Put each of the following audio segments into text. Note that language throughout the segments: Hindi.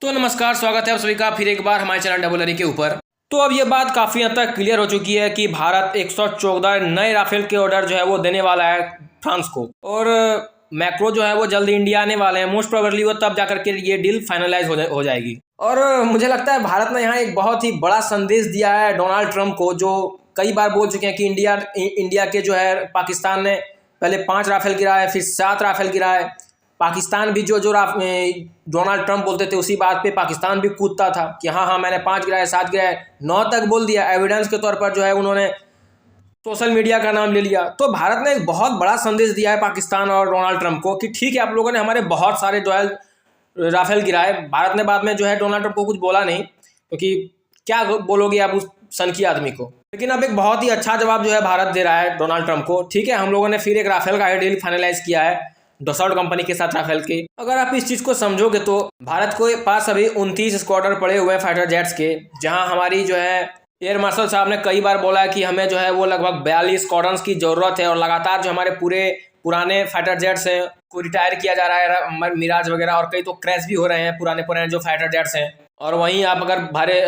तो नमस्कार, स्वागत है आप सभी का फिर एक बार हमारे चैनल डबल के ऊपर। तो अब ये बात काफ़ी हद तक क्लियर हो चुकी है कि भारत 114 नए राफेल के ऑर्डर जो है वो देने वाला है फ्रांस को, और मैक्रो जो है वो जल्द इंडिया आने वाले हैं। मोस्ट प्रोबेबली वो तब जाकर के ये डील फाइनलाइज हो जाएगी। और मुझे लगता है भारत ने यहाँ एक बहुत ही बड़ा संदेश दिया है डोनाल्ड ट्रंप को, जो कई बार बोल चुके हैं कि इंडिया के जो है पाकिस्तान ने पहले 5 राफेल गिराया है, फिर 7 राफेल गिराया है। पाकिस्तान भी जो डोनाल्ड ट्रंप बोलते थे उसी बात पे पाकिस्तान भी कूदता था कि हाँ मैंने 5 गिराए, 7 गिराए, 9 तक बोल दिया। एविडेंस के तौर पर जो है उन्होंने सोशल मीडिया का नाम ले लिया। तो भारत ने एक बहुत बड़ा संदेश दिया है पाकिस्तान और डोनाल्ड ट्रंप को कि ठीक है, आप लोगों ने हमारे बहुत सारे जो है राफेल गिराए। भारत ने बाद में जो है डोनाल्ड ट्रंप को कुछ बोला नहीं, क्योंकि क्या बोलोगे आप उस सनकी आदमी को। लेकिन अब एक बहुत ही अच्छा जवाब जो है भारत दे रहा है डोनाल्ड ट्रंप को। ठीक है, हम लोगों ने फिर एक राफेल का डील फाइनलाइज किया है डसॉल्ट कंपनी के साथ राफेल के। अगर आप इस चीज को समझोगे तो भारत के पास अभी 29 स्क्वाड्रन पड़े हुए हैं फाइटर जेट्स के, जहां हमारी जो है एयर मार्शल साहब ने कई बार बोला है कि हमें जो है वो लगभग 42 स्क्वाड्रन की जरूरत है, और लगातार जो हमारे पूरे पुराने फाइटर जेट्स हैं को रिटायर किया जा रहा है, मिराज वगैरह, और कई तो क्रैश भी हो रहे हैं पुराने जो फाइटर जेट्स हैं। और वहीं आप अगर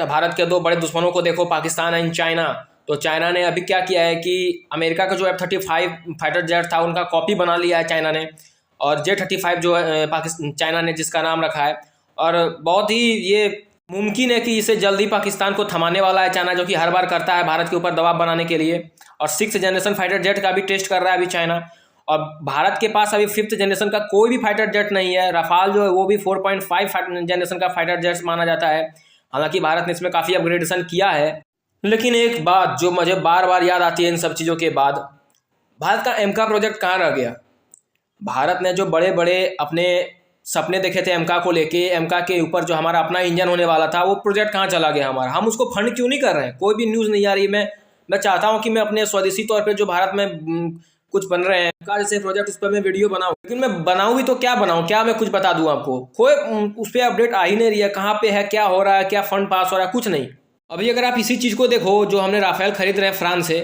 भारत के 2 बड़े दुश्मनों को देखो, पाकिस्तान एंड चाइना, तो चाइना ने अभी क्या किया है कि अमेरिका का जो F-35 फाइटर जेट था उनका कॉपी बना लिया है चाइना ने, और J-35 जो पाकिस्तान चाइना ने जिसका नाम रखा है। और बहुत ही ये मुमकिन है कि इसे जल्दी पाकिस्तान को थमाने वाला है चाइना, जो कि हर बार करता है भारत के ऊपर दबाव बनाने के लिए। और 6th जनरेशन फाइटर जेट का भी टेस्ट कर रहा है अभी चाइना। और भारत के पास अभी 5th जनरेशन का कोई भी फाइटर जेट नहीं है। रफाल जो है वो भी 4.5 जनरेशन का फाइटर जेट माना जाता है। हालांकि भारत ने इसमें काफ़ी अपग्रेडेशन किया है। लेकिन एक बात जो मुझे बार बार याद आती है इन सब चीज़ों के बाद, भारत का एमका प्रोजेक्ट कहाँ रह गया। भारत ने जो बड़े बड़े अपने सपने देखे थे एमका को लेके, एमका के ऊपर जो हमारा अपना इंजन होने वाला था, वो प्रोजेक्ट कहाँ चला गया हमारा। हम उसको फंड क्यों नहीं कर रहे हैं, कोई भी न्यूज़ नहीं आ रही। मैं चाहता हूँ कि मैं अपने स्वदेशी तौर पे जो भारत में कुछ बन रहे हैं का जैसे प्रोजेक्ट, उस पर मैं वीडियो बनाऊँ। लेकिन मैं बनाऊँ भी तो क्या बनाऊँ, क्या मैं कुछ बता दूँ आपको। कोई उस पर अपडेट आ ही नहीं रही है, कहाँ पे है, क्या हो रहा है, क्या फंड पास हो रहा है, कुछ नहीं। अभी अगर आप इसी चीज़ को देखो, जो हमने राफेल खरीद रहे हैं फ्रांस से,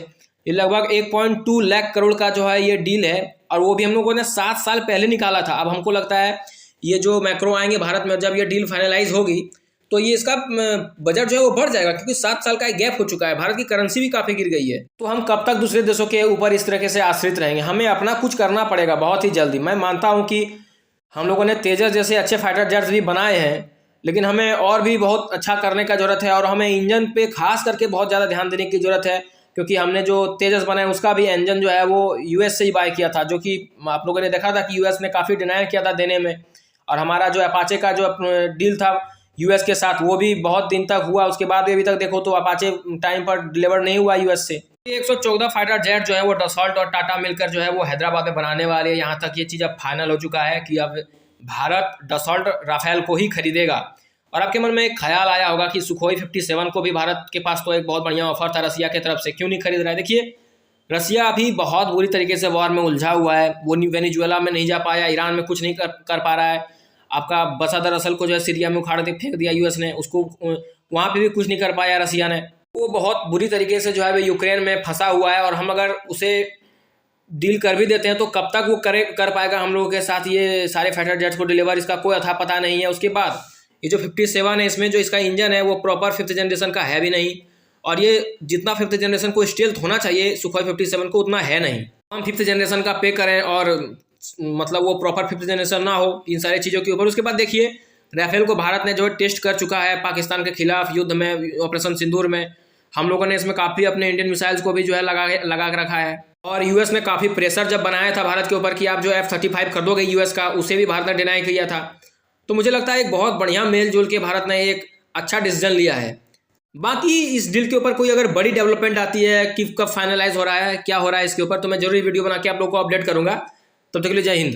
ये लगभग 1.2 लाख करोड़ का जो है ये डील है, और वो भी हम लोगों ने 7 साल पहले निकाला था। अब हमको लगता है ये जो मैक्रो आएंगे भारत में, जब ये डील फाइनलाइज होगी तो ये इसका बजट जो है वो बढ़ जाएगा, क्योंकि 7 साल का एक गैप हो चुका है। भारत की करेंसी भी काफ़ी गिर गई है। तो हम कब तक दूसरे देशों के ऊपर इस तरीके से आश्रित रहेंगे। हमें अपना कुछ करना पड़ेगा बहुत ही जल्दी। मैं मानता हूँ कि हम लोगों ने तेजस जैसे अच्छे फाइटर जेट्स भी बनाए हैं, लेकिन हमें और भी बहुत अच्छा करने का ज़रूरत है। और हमें इंजन पे खास करके बहुत ज़्यादा ध्यान देने की ज़रूरत है, क्योंकि हमने जो तेजस बनाया उसका भी इंजन जो है वो यूएस से ही बाय किया था, जो कि आप लोगों ने देखा था कि यूएस ने काफ़ी डिनाई किया था देने में। और हमारा जो अपाचे का जो डील था यूएस के साथ, वो भी बहुत दिन तक हुआ, उसके बाद भी अभी तक देखो तो अपाचे टाइम पर डिलीवर नहीं हुआ यूएस से। 114 फाइटर जेट जो है वो डसॉल्ट और टाटा मिलकर जो है वो हैदराबाद में बनाने वाले हैं। यहाँ तक ये चीज़ अब फाइनल हो चुका है कि अब भारत डसॉल्ट राफेल को ही खरीदेगा। और आपके मन में एक ख्याल आया होगा कि सुखोई 57 को भी भारत के पास तो एक बहुत बढ़िया ऑफर था रसिया की तरफ से, क्यों नहीं खरीद रहा है। देखिए, रसिया अभी बहुत बुरी तरीके से वॉर में उलझा हुआ है। वो वेनेजुएला में नहीं जा पाया, ईरान में कुछ नहीं कर पा रहा है। आपका बसादर असल को जो है सीरिया में उखाड़ के फेंक दिया यूएस ने, उसको वहाँ पे भी कुछ नहीं कर पाया रसिया ने। वो बहुत बुरी तरीके से जो है यूक्रेन में फंसा हुआ है। और हम अगर उसे डील कर भी देते हैं तो कब तक वो कर पाएगा हम लोगों के साथ ये सारे फाइटर जेट्स को डिलीवर, इसका कोई अथा पता नहीं है। उसके बाद ये जो 57 है, इसमें जो इसका इंजन है वो प्रॉपर 5th जनरेशन का है भी नहीं, और ये जितना 5th जनरेशन को स्टील्थ होना चाहिए सुखोई 57 को उतना है नहीं। हम 5th जनरेशन का पे करें और मतलब वो प्रॉपर 5th जनरेशन ना हो इन सारी चीज़ों के ऊपर। उसके बाद देखिए, राफेल को भारत ने जो है टेस्ट कर चुका है पाकिस्तान के खिलाफ युद्ध में, ऑपरेशन सिंदूर में। हम लोगों ने इसमें काफ़ी अपने इंडियन मिसाइल्स को भी जो है लगा के रखा है। और यूएस ने काफ़ी प्रेशर जब बनाया था भारत के ऊपर कि आप जो F-35 खरीदोगे यूएस का, उसे भी भारत ने डिनाई किया था। तो मुझे लगता है एक बहुत बढ़िया मेल जोल के भारत ने एक अच्छा डिसीजन लिया है। बाकी इस डील के ऊपर कोई अगर बड़ी डेवलपमेंट आती है कि कब फाइनलाइज हो रहा है, क्या हो रहा है इसके ऊपर, तो मैं जरूर वीडियो बना के आप लोगों को अपडेट करूंगा। तब तक के लिए जय हिंद।